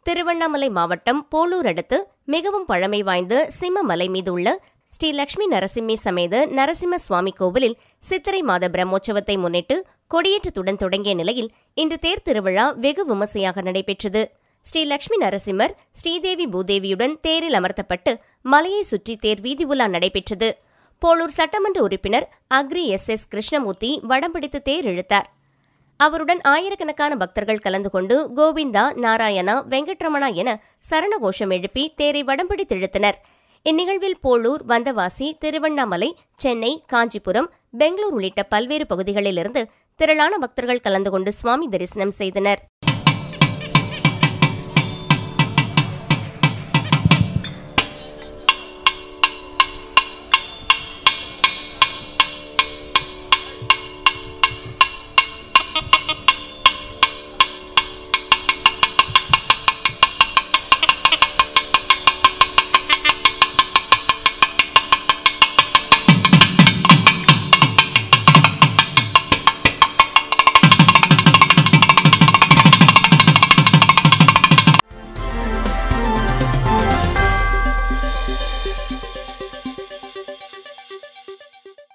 திருவண்ணாமலை மாவட்டம் போளூர் அடுத்து மிகவும் பழமை வாய்ந்த சிம்மமலை மீது உள்ள ஸ்ரீ லட்சுமி நரசிம்மி சமேத நரசிம்ம சுவாமி கோவிலில் சித்திரை மாத பிரம்மோற்சவத்தை முன்னிட்டு கொடியேற்றத்துடன் தொடங்கிய நிலையில் இன்று தேர் திருவிழா வெகு விமர்சையாக நடைபெற்றது. ஸ்ரீ லட்சுமி நரசிம்மர் ஸ்ரீதேவி பூதேவியுடன் தேரில் அமர்த்தப்பட்டு மலையை சுற்றி தேர் வீதி உலா நடைபெற்றது. போளூர் சட்டமன்ற உறுப்பினர் அக்ரி எஸ். கிருஷ்ணமூர்த்தி வடம் பிடித்து தேர் இழுத்தார். அவருடன் ஆயிரக்கணக்கான பக்தர்கள் கலந்து கொண்டு கோவிந்தா, நாராயணா, வெங்கட்ரமணா என சரணகோஷம் எழுப்பி தேரை வடம் பிடித்து இழுத்தனர். இந்நிகழ்வில் போளூர், வந்தவாசி, திருவண்ணாமலை, சென்னை, காஞ்சிபுரம், பெங்களூர் உள்ளிட்ட பல்வேறு பகுதிகளிலிருந்து திரளான பக்தர்கள் கலந்து கொண்டு சுவாமி தரிசனம் செய்தனர்.